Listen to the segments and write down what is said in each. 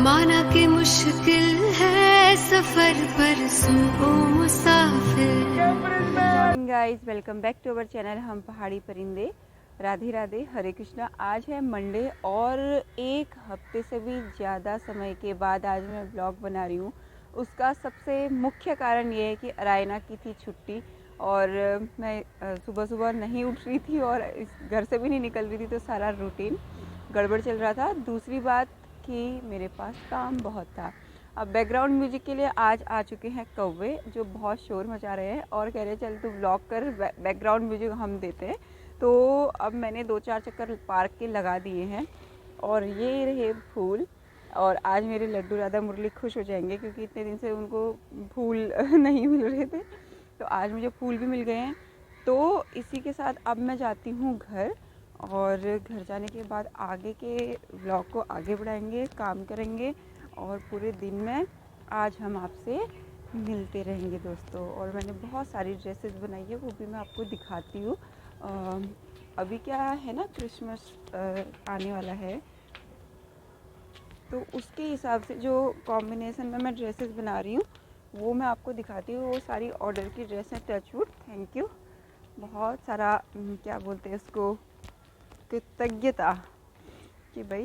माना कि मुश्किल है सफर पर सुन ओ मुसाफिर। Guys welcome back to our channel हम पहाड़ी परिंदे। राधे राधे, हरे कृष्णा। आज है मंडे और एक हफ्ते से भी ज़्यादा समय के बाद आज मैं ब्लॉग बना रही हूँ। उसका सबसे मुख्य कारण ये है कि अरायना की थी छुट्टी और मैं सुबह सुबह नहीं उठ रही थी और इस घर से भी नहीं निकल रही थी, तो सारा रूटीन गड़बड़ चल रहा था। दूसरी बात कि मेरे पास काम बहुत था। अब बैकग्राउंड म्यूजिक के लिए आज आ चुके हैं कौवे, जो बहुत शोर मचा रहे हैं और कह रहे चल तू ब्लॉग कर, बैकग्राउंड म्यूजिक हम देते हैं। तो अब मैंने 2-4 चक्कर पार्क के लगा दिए हैं और ये रहे फूल। और आज मेरे लड्डू राधा मुरली खुश हो जाएंगे क्योंकि इतने दिन से उनको फूल नहीं मिल रहे थे, तो आज मुझे फूल भी मिल गए हैं। तो इसी के साथ अब मैं जाती हूँ घर और घर जाने के बाद आगे के ब्लॉग को आगे बढ़ाएंगे, काम करेंगे और पूरे दिन में आज हम आपसे मिलते रहेंगे दोस्तों। और मैंने बहुत सारी ड्रेसेस बनाई है, वो भी मैं आपको दिखाती हूँ। अभी क्या है ना, क्रिसमस आने वाला है, तो उसके हिसाब से जो कॉम्बिनेशन में मैं ड्रेसेस बना रही हूँ वो मैं आपको दिखाती हूँ। वो सारी ऑर्डर की ड्रेस हैं, टचवुड, थैंक यू। बहुत सारा क्या बोलते हैं उसको, कृतज्ञता कि भाई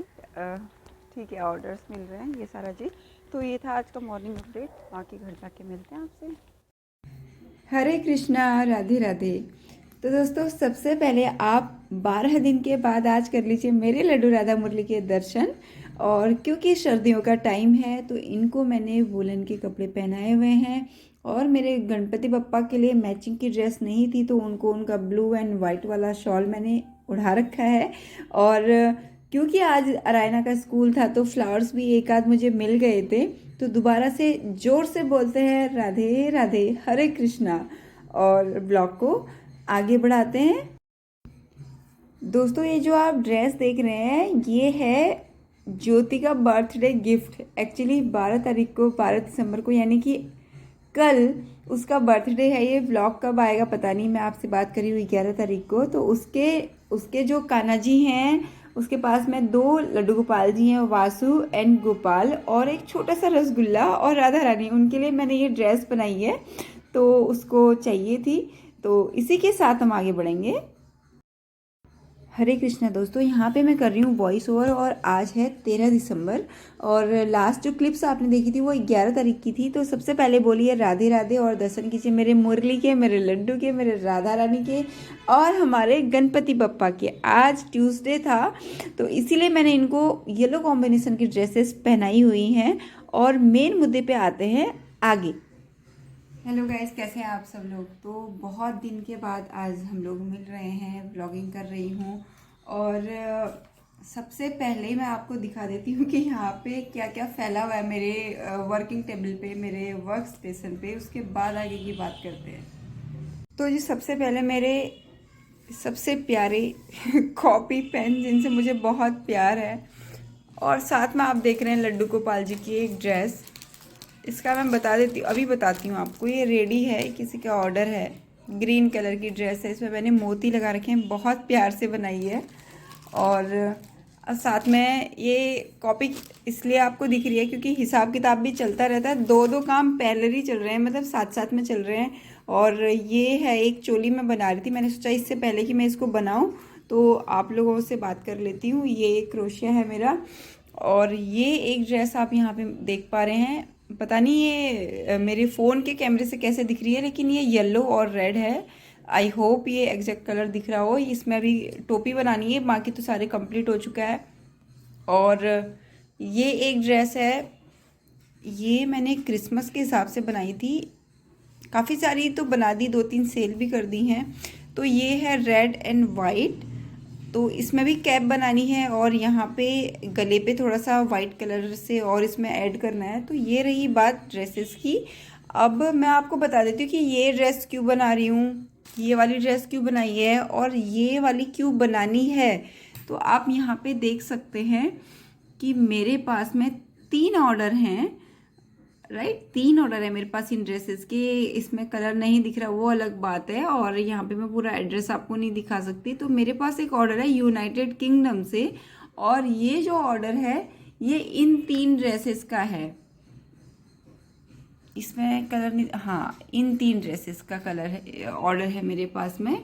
ठीक है, ऑर्डर्स मिल रहे हैं, ये सारा चीज़। तो ये था आज का मॉर्निंग अपडेट, बाकी घर जाके मिलते हैं आपसे। हरे कृष्णा, राधे राधे। तो दोस्तों सबसे पहले आप 12 दिन के बाद आज कर लीजिए मेरे लड्डू राधा मुरली के दर्शन। और क्योंकि सर्दियों का टाइम है तो इनको मैंने वुलन के कपड़े पहनाए हुए हैं और मेरे गणपति बप्पा के लिए मैचिंग की ड्रेस नहीं थी तो उनको उनका ब्लू एंड वाइट वाला शॉल मैंने उड़ा रखा है। और क्योंकि आज अरायना का स्कूल था तो फ्लावर्स भी एक आध मुझे मिल गए थे, तो दोबारा से जोर से बोलते हैं राधे राधे, हरे कृष्णा, और ब्लॉग को आगे बढ़ाते हैं। दोस्तों ये जो आप ड्रेस देख रहे हैं ये है ज्योति का बर्थडे गिफ्ट। एक्चुअली 12 तारीख को, 12 दिसंबर को, यानी कि कल उसका बर्थडे है। ये व्लॉग कब आएगा पता नहीं, मैं आपसे बात करी हुई 11 तारीख को। तो उसके जो कान्हा जी हैं उसके पास में 2 लड्डू गोपाल जी हैं, वासु एंड गोपाल, और एक छोटा सा रसगुल्ला और राधा रानी, उनके लिए मैंने ये ड्रेस बनाई है। तो उसको चाहिए थी, तो इसी के साथ हम आगे बढ़ेंगे। हरे कृष्णा दोस्तों, यहाँ पे मैं कर रही हूँ वॉइस ओवर और आज है 13 दिसंबर और लास्ट जो क्लिप्स आपने देखी थी वो 11 तारीख की थी। तो सबसे पहले बोलिए राधे राधे और दर्शन कीजिए मेरे मुरली के, मेरे लड्डू के, मेरे राधा रानी के और हमारे गणपति बप्पा के। आज ट्यूसडे था तो इसीलिए मैंने इनको येलो कॉम्बिनेशन की ड्रेसेस पहनाई हुई हैं। और मेन मुद्दे पे आते हैं आगे। हेलो गाइस, कैसे हैं आप सब लोग। तो बहुत दिन के बाद आज हम लोग मिल रहे हैं, ब्लॉगिंग कर रही हूँ। और सबसे पहले मैं आपको दिखा देती हूँ कि यहाँ पे क्या क्या फैला हुआ है मेरे वर्किंग टेबल पे, मेरे वर्क स्टेशन पे। उसके बाद आगे की बात करते हैं। तो जी सबसे पहले मेरे सबसे प्यारे कॉपी पेन, जिनसे मुझे बहुत प्यार है, और साथ में आप देख रहे हैं लड्डू गोपाल जी की एक ड्रेस। इसका मैं बता देती हूँ, अभी बताती हूँ आपको। ये रेडी है, किसी का ऑर्डर है, ग्रीन कलर की ड्रेस है, इसमें मैंने मोती लगा रखे हैं, बहुत प्यार से बनाई है। और साथ में ये कॉपी इसलिए आपको दिख रही है क्योंकि हिसाब किताब भी चलता रहता है, 2-2 काम पैरेलल ही चल रहे हैं, मतलब साथ साथ में चल रहे हैं। और ये है एक चोली मैं बना रही थी, मैंने सोचा इससे पहले कि मैं इसको बनाऊँ तो आप लोगों से बात कर लेती हूँ। ये एक क्रोशिया है मेरा और ये एक ड्रेस आप यहाँ पे देख पा रहे हैं। पता नहीं ये मेरे फ़ोन के कैमरे से कैसे दिख रही है, लेकिन ये येलो और रेड है। आई होप ये एग्जैक्ट कलर दिख रहा हो। इसमें अभी टोपी बनानी है, बाकी तो सारे कंप्लीट हो चुका है। और ये एक ड्रेस है, ये मैंने क्रिसमस के हिसाब से बनाई थी, काफ़ी सारी तो बना दी, 2-3 सेल भी कर दी हैं। तो ये है रेड एंड वाइट, तो इसमें भी कैप बनानी है और यहाँ पे गले पे थोड़ा सा वाइट कलर से और इसमें ऐड करना है। तो ये रही बात ड्रेसेस की। अब मैं आपको बता देती हूँ कि ये ड्रेस क्यों बना रही हूँ, ये वाली ड्रेस क्यों बनाई है और ये वाली क्यों बनानी है। तो आप यहाँ पे देख सकते हैं कि मेरे पास में 3 ऑर्डर हैं, राइट। 3 ऑर्डर है मेरे पास इन ड्रेसेस के। इसमें कलर नहीं दिख रहा वो अलग बात है, और यहाँ पे मैं पूरा एड्रेस आपको नहीं दिखा सकती। तो मेरे पास एक ऑर्डर है यूनाइटेड किंगडम से, और ये जो ऑर्डर है ये इन 3 ड्रेसेस का है। इसमें कलर नहीं, हाँ इन 3 ड्रेसेस का कलर है, ऑर्डर है मेरे पास में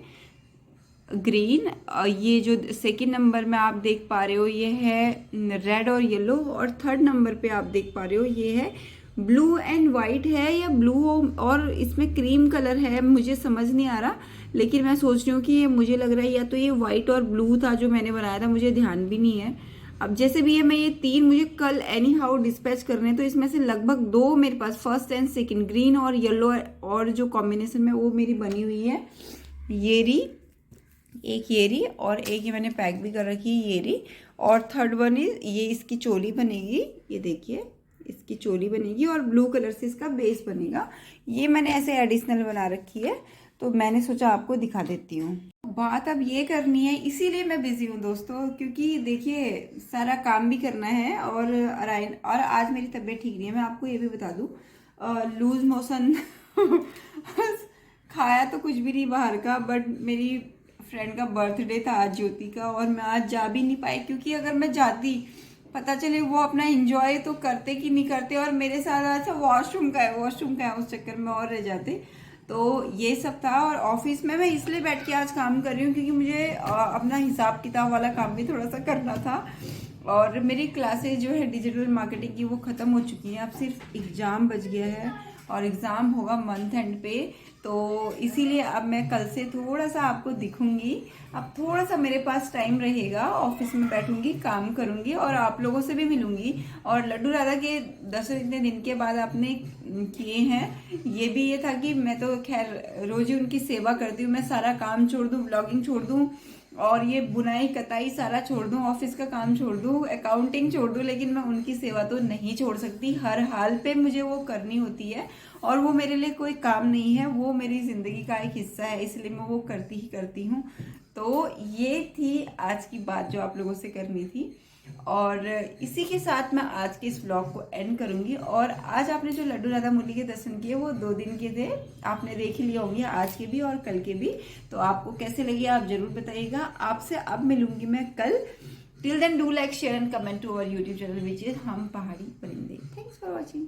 ग्रीन। ये जो सेकंड नंबर में आप देख पा रहे हो ये है रेड और येलो, और थर्ड नंबर पे आप देख पा रहे हो ये है ब्लू एंड वाइट है, या ब्लू और इसमें क्रीम कलर है, मुझे समझ नहीं आ रहा। लेकिन मैं सोच रही हूँ कि ये मुझे लग रहा है या तो ये वाइट और ब्लू था जो मैंने बनाया था, मुझे ध्यान भी नहीं है। अब जैसे भी है, मैं ये 3 मुझे कल एनी हाउ डिस्पैच करने, तो इसमें से लगभग 2 मेरे पास फर्स्ट एंड सेकंड ग्रीन और येलो और जो कॉम्बिनेशन में वो मेरी बनी हुई है। ये रही एक, ये रही, और एक ये मैंने पैक भी कर रखी है, ये रही। और थर्ड वन इज ये, इसकी चोली बनेगी, ये देखिए इसकी चोली बनेगी और ब्लू कलर से इसका बेस बनेगा। ये मैंने ऐसे एडिशनल बना रखी है, तो मैंने सोचा आपको दिखा देती हूँ। बात अब ये करनी है, इसीलिए मैं बिजी हूँ दोस्तों, क्योंकि देखिए सारा काम भी करना है और आज मेरी तबीयत ठीक नहीं है। मैं आपको ये भी बता दूँ, लूज मोशन खाया तो कुछ भी नहीं बाहर का, बट मेरी फ्रेंड का बर्थडे था आज, ज्योति का, और मैं आज जा भी नहीं पाई, क्योंकि अगर मैं जाती पता चले वो अपना एंजॉय तो करते कि नहीं करते, और मेरे साथ अच्छा वॉशरूम का है उस चक्कर में और रह जाते। तो ये सब था। और ऑफिस में मैं इसलिए बैठ के आज काम कर रही हूँ क्योंकि मुझे अपना हिसाब किताब वाला काम भी थोड़ा सा करना था। और मेरी क्लासेज जो है डिजिटल मार्केटिंग की वो ख़त्म हो चुकी हैं, अब सिर्फ एग्ज़ाम बच गया है, और एग्ज़ाम होगा मंथ एंड पे। तो इसीलिए अब मैं कल से थोड़ा सा आपको दिखूंगी, अब थोड़ा सा मेरे पास टाइम रहेगा, ऑफिस में बैठूंगी, काम करूंगी और आप लोगों से भी मिलूंगी। और लड्डू राधा के दर्शन इतने दिन के बाद आपने किए हैं, ये भी ये था कि मैं तो खैर रोज ही उनकी सेवा करती हूँ। मैं सारा काम छोड़ दूँ, ब्लॉगिंग छोड़ दूँ, और ये बुनाई कताई सारा छोड़ दूँ, ऑफिस का काम छोड़ दूँ, अकाउंटिंग छोड़ दूँ, लेकिन मैं उनकी सेवा तो नहीं छोड़ सकती। हर हाल पे मुझे वो करनी होती है, और वो मेरे लिए कोई काम नहीं है, वो मेरी ज़िंदगी का एक हिस्सा है, इसलिए मैं वो करती ही करती हूँ। तो ये थी आज की बात जो आप लोगों से करनी थी, और इसी के साथ मैं आज के इस ब्लॉग को एंड करूंगी। और आज आपने जो लड्डू राधा मुरली के दर्शन किए वो 2 दिन के थे, आपने देख ही लिए होंगे, आज के भी और कल के भी। तो आपको कैसे लगे आप जरूर बताइएगा। आपसे अब मिलूंगी मैं कल। Till then do like share and comment to our YouTube channel which is हम पहाड़ी परिंदे। Thanks for watching.